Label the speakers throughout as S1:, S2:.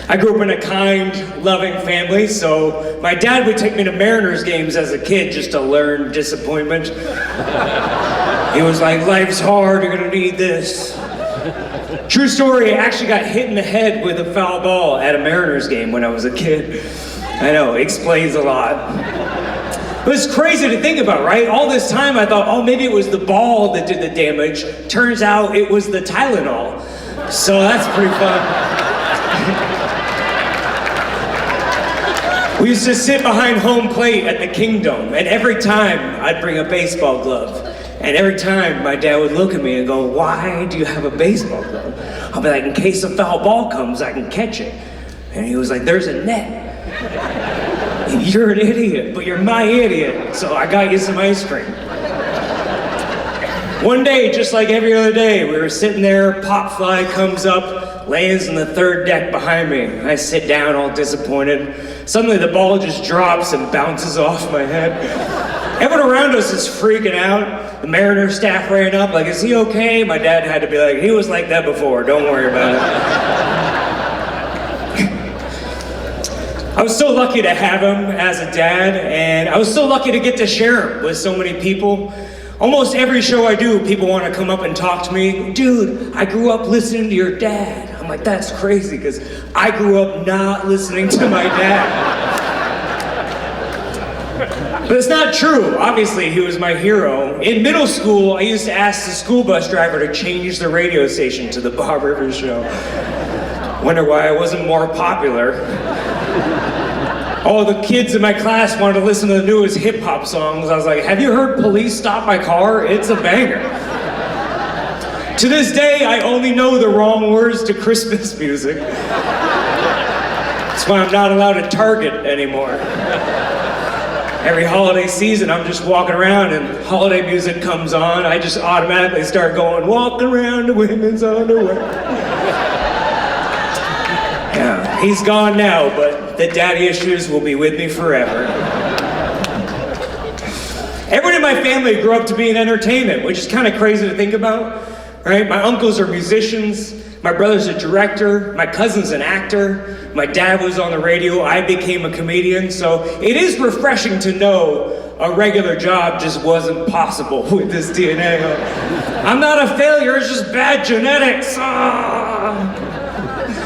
S1: I grew up in a kind, loving family, so my dad would take me to Mariners games as a kid just to learn disappointment. He was like, life's hard, you're gonna need this. True story, I actually got hit in the head with a foul ball at a Mariners game when I was a kid. I know, explains a lot. But it's crazy to think about, right? All this time I thought, oh, maybe it was the ball that did the damage. Turns out it was the Tylenol. So that's pretty fun. We used to sit behind home plate at the Kingdom, and every time I'd bring a baseball glove. And every time my dad would look at me and go, why do you have a baseball glove? I'll be like, in case a foul ball comes, I can catch it. And he was like, there's a net. You're an idiot, but you're my idiot, so I got you some ice cream. One day, just like every other day, we were sitting there, pop fly comes up, lands in the third deck behind me. I sit down all disappointed. Suddenly the ball just drops and bounces off my head. Everyone around us is freaking out. The Mariners staff ran up, like, is he okay? My dad had to be like, he was like that before, don't worry about it. I was so lucky to have him as a dad, and I was so lucky to get to share him with so many people. Almost every show I do, people want to come up and talk to me. Dude, I grew up listening to your dad. I'm like, that's crazy, because I grew up not listening to my dad. But it's not true. Obviously, he was my hero. In middle school, I used to ask the school bus driver to change the radio station to the Bob Rivers Show. Wonder why I wasn't more popular. All the kids in my class wanted to listen to the newest hip-hop songs. I was like, have you heard Police Stop My Car? It's a banger. To this day, I only know the wrong words to Christmas music. That's why I'm not allowed at Target anymore. Every holiday season, I'm just walking around and holiday music comes on. I just automatically start going, walking around in women's underwear. Yeah, he's gone now, but the daddy issues will be with me forever. Everyone in my family grew up to be in entertainment, which is kind of crazy to think about, right? My uncles are musicians, my brother's a director, my cousin's an actor, my dad was on the radio, I became a comedian, so it is refreshing to know a regular job just wasn't possible with this DNA. I'm not a failure, it's just bad genetics.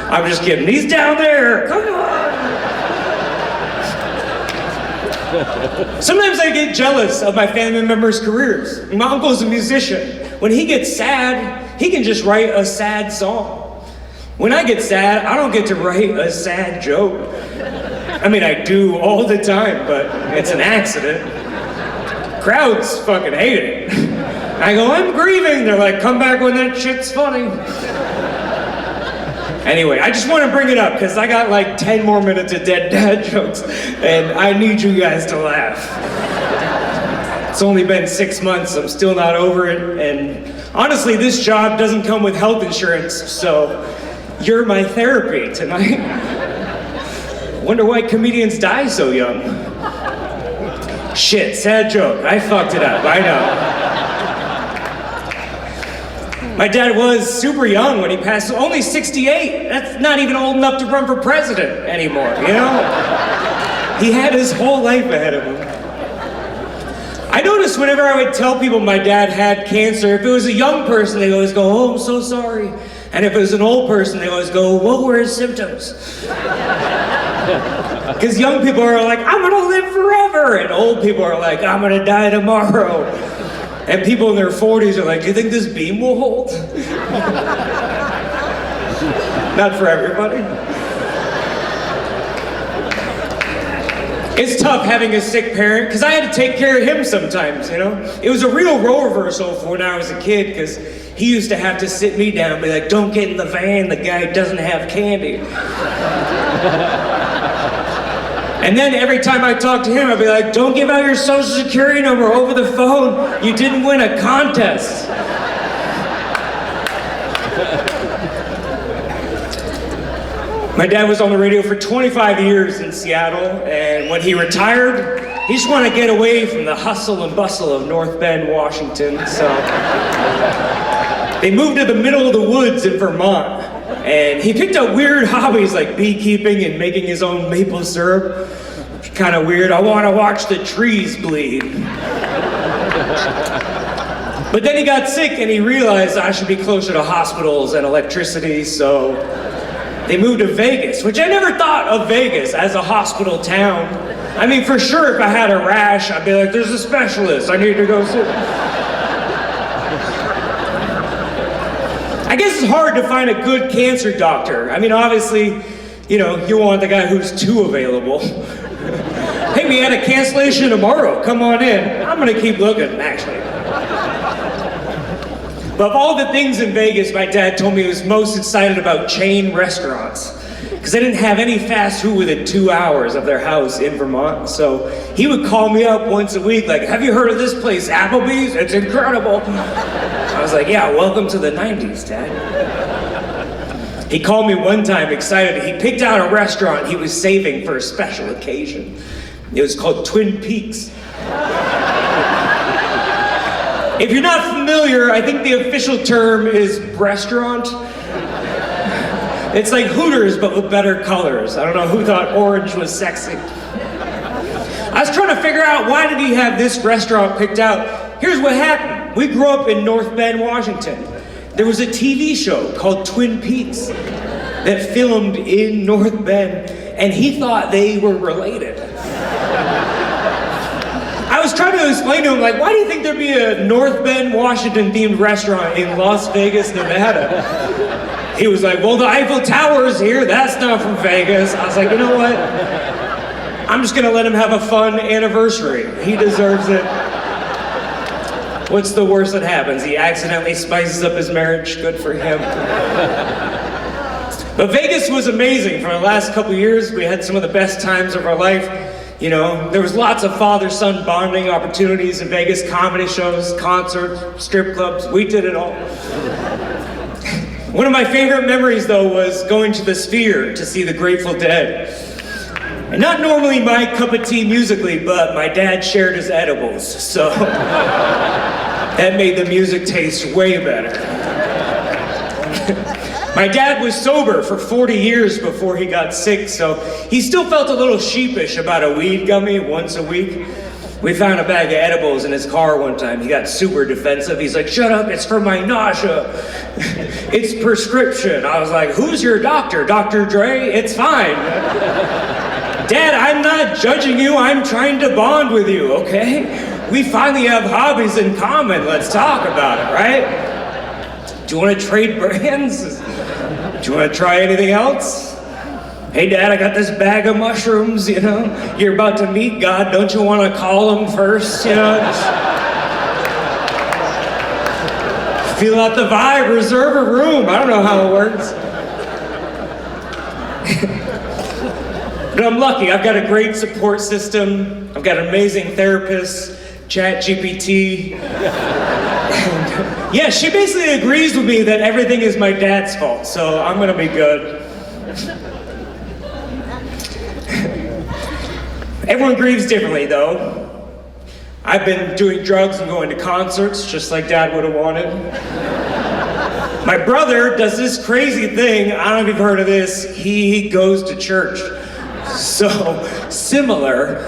S1: I'm just kidding, he's down there, come on. Sometimes I get jealous of my family members' careers. My uncle's a musician. When he gets sad, he can just write a sad song. When I get sad, I don't get to write a sad joke. I mean, I do all the time, but it's an accident. Crowds fucking hate it. I go, I'm grieving. They're like, come back when that shit's funny. Anyway, I just want to bring it up because I got like 10 more minutes of dead dad jokes and I need you guys to laugh. It's only been 6 months, I'm still not over it, and honestly, this job doesn't come with health insurance, so you're my therapy tonight. Wonder why comedians die so young. Shit, sad joke, I fucked it up, I know. My dad was super young when he passed, only 68. That's not even old enough to run for president anymore, you know? He had his whole life ahead of him. I noticed whenever I would tell people my dad had cancer, if it was a young person, they always go, oh, I'm so sorry. And if it was an old person, they always go, what were his symptoms? Because young people are like, I'm gonna live forever. And old people are like, I'm gonna die tomorrow. And people in their 40s are like, do you think this beam will hold? Not for everybody. It's tough having a sick parent, because I had to take care of him sometimes, you know? It was a real role reversal for when I was a kid, because he used to have to sit me down and be like, don't get in the van, the guy doesn't have candy. And then every time I talk to him, I'd be like, don't give out your social security number over the phone. You didn't win a contest. My dad was on the radio for 25 years in Seattle, and when he retired, he just wanted to get away from the hustle and bustle of North Bend, Washington, so they moved to the middle of the woods in Vermont. And he picked up weird hobbies like beekeeping and making his own maple syrup. Kind of weird. I want to watch the trees bleed. But then he got sick and he realized I should be closer to hospitals and electricity, so they moved to Vegas, which I never thought of Vegas as a hospital town. I mean, for sure, if I had a rash, I'd be like, there's a specialist, I need to go see. I guess it's hard to find a good cancer doctor. I mean, obviously, you want the guy who's too available. Hey, we had a cancellation tomorrow, come on in. I'm gonna keep looking, actually. But of all the things in Vegas, my dad told me he was most excited about chain restaurants. Because they didn't have any fast food within 2 hours of their house in Vermont. So he would call me up once a week, like, have you heard of this place, Applebee's? It's incredible. I was like, yeah, welcome to the 90s, Dad. He called me one time excited. He picked out a restaurant he was saving for a special occasion. It was called Twin Peaks. If you're not familiar, I think the official term is breastaurant. It's like Hooters, but with better colors. I don't know who thought orange was sexy. I was trying to figure out why did he have this restaurant picked out. Here's what happened. We grew up in North Bend, Washington. There was a TV show called Twin Peaks that filmed in North Bend, and he thought they were related. I was trying to explain to him, like, why do you think there'd be a North Bend, Washington themed restaurant in Las Vegas, Nevada? He was like, well, the Eiffel Tower is here, that's not from Vegas. I was like, you know what? I'm just gonna let him have a fun anniversary. He deserves it. What's the worst that happens? He accidentally spices up his marriage, good for him. But Vegas was amazing. For the last couple years, we had some of the best times of our life. There was lots of father-son bonding opportunities in Vegas, comedy shows, concerts, strip clubs, we did it all. One of my favorite memories, though, was going to the Sphere to see the Grateful Dead. And not normally my cup of tea musically, but my dad shared his edibles, so that made the music taste way better. My dad was sober for 40 years before he got sick, so he still felt a little sheepish about a weed gummy once a week. We found a bag of edibles in his car one time. He got super defensive. He's like, shut up, it's for my nausea. It's prescription. I was like, who's your doctor? Dr. Dre? It's fine. Dad, I'm not judging you. I'm trying to bond with you, okay? We finally have hobbies in common. Let's talk about it, right? Do you want to trade brands? Do you want to try anything else? Hey, Dad, I got this bag of mushrooms, You're about to meet God. Don't you want to call him first, Just feel out the vibe, reserve a room. I don't know how it works. But I'm lucky. I've got a great support system. I've got amazing therapists, ChatGPT. Yeah, she basically agrees with me that everything is my dad's fault, so I'm gonna be good. Everyone grieves differently, though. I've been doing drugs and going to concerts, just like Dad would have wanted. My brother does this crazy thing, I don't know if you've heard of this, he goes to church. So, similar,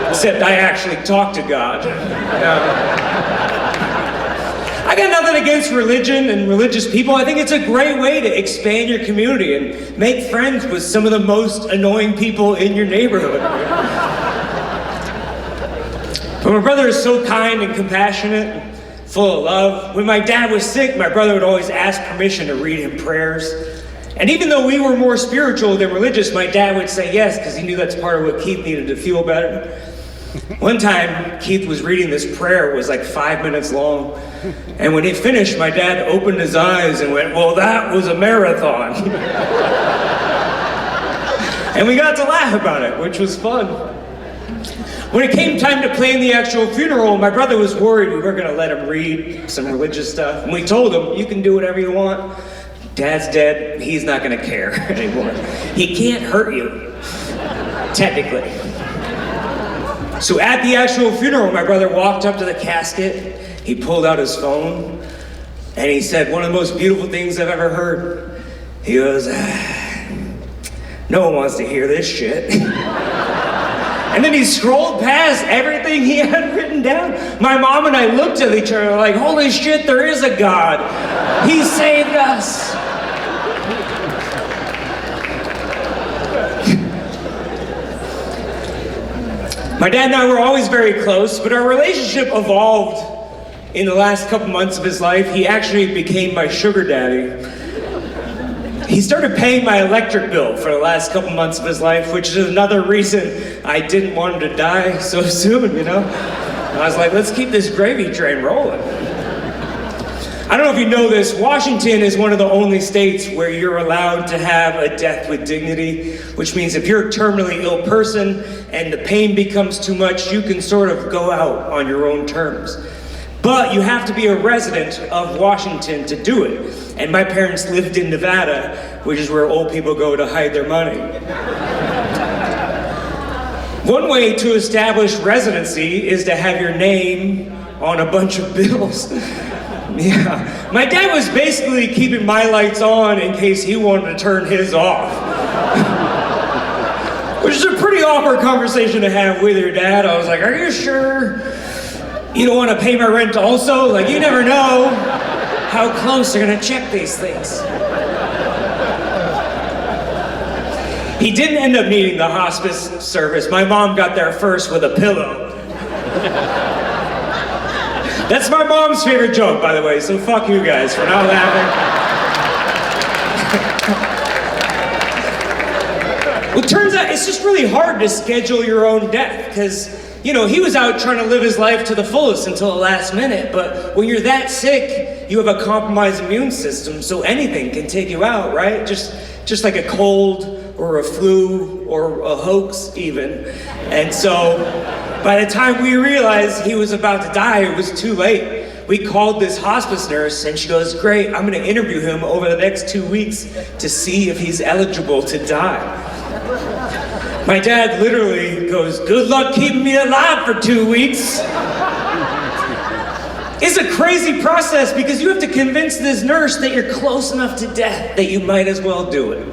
S1: except I actually talk to God. I got nothing against religion and religious people. I think it's a great way to expand your community and make friends with some of the most annoying people in your neighborhood. But my brother is so kind and compassionate, and full of love. When my dad was sick, my brother would always ask permission to read him prayers. And even though we were more spiritual than religious, my dad would say yes, because he knew that's part of what Keith needed to feel better. One time, Keith was reading this prayer. It was like 5 minutes long. And when he finished, my dad opened his eyes and went, well, that was a marathon. And we got to laugh about it, which was fun. When it came time to plan the actual funeral, my brother was worried we weren't going to let him read some religious stuff. And we told him, you can do whatever you want. Dad's dead, he's not going to care anymore. He can't hurt you, technically. So at the actual funeral, my brother walked up to the casket, he pulled out his phone, And he said one of the most beautiful things I've ever heard. He goes, no one wants to hear this shit. And then he scrolled past everything he had written down. My mom and I looked at each other like, holy shit, there is a God. He saved us. My dad and I were always very close, but our relationship evolved in the last couple months of his life. He actually became my sugar daddy. He started paying my electric bill for the last couple months of his life, which is another reason I didn't want him to die so soon, you know? I was like, let's keep this gravy train rolling. I don't know if you know this, Washington is one of the only states where you're allowed to have a death with dignity, which means if you're a terminally ill person and the pain becomes too much, you can sort of go out on your own terms. But you have to be a resident of Washington to do it. And my parents lived in Nevada, which is where old people go to hide their money. One way to establish residency is to have your name on a bunch of bills. Yeah, my dad was basically keeping my lights on in case he wanted to turn his off. Which is a pretty awkward conversation to have with your dad. I was like, are you sure you don't want to pay my rent also? Like, you never know how close they're gonna check these things. He didn't end up needing the hospice service. My mom got there first with a pillow. That's my mom's favorite joke, by the way, so fuck you guys for not laughing. Well, it turns out it's just really hard to schedule your own death, because, you know, he was out trying to live his life to the fullest until the last minute, but when you're that sick, you have a compromised immune system, so anything can take you out, right? Just like a cold, or a flu, or a hoax even. And so, by the time we realized he was about to die, it was too late. We called this hospice nurse and she goes, great, I'm gonna interview him over the next 2 weeks to see if he's eligible to die. My dad literally goes, good luck keeping me alive for 2 weeks. It's a crazy process because you have to convince this nurse that you're close enough to death that you might as well do it.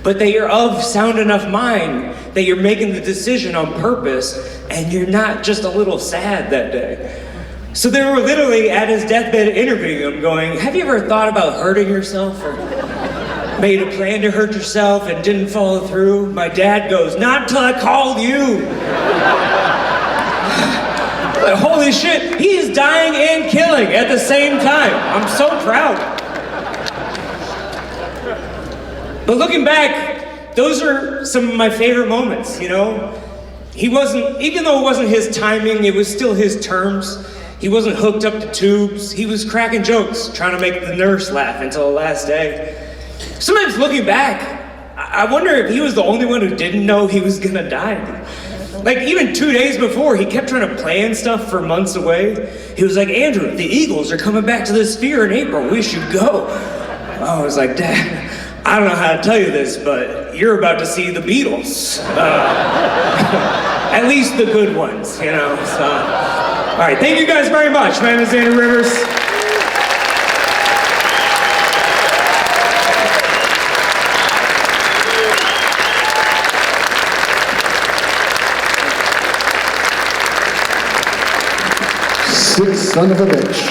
S1: But that you're of sound enough mind that you're making the decision on purpose and you're not just a little sad that day. So they were literally at his deathbed interviewing him going, have you ever thought about hurting yourself or made a plan to hurt yourself and didn't follow through? My dad goes, not until I called you. Like, holy shit, he is dying and killing at the same time. I'm so proud. But looking back, those are some of my favorite moments, you know? He wasn't, even though it wasn't his timing, it was still his terms. He wasn't hooked up to tubes. He was cracking jokes, trying to make the nurse laugh until the last day. Sometimes looking back, I wonder if he was the only one who didn't know he was gonna die. Like even 2 days before, he kept trying to plan stuff for months away. He was like, Andrew, the Eagles are coming back to the Sphere in April. We should go. I was like, Dad, I don't know how to tell you this, but you're about to see the Beatles. At least the good ones, you know, so. All right, thank you guys very much. My name is Andrew Rivers.
S2: Sick son of a bitch.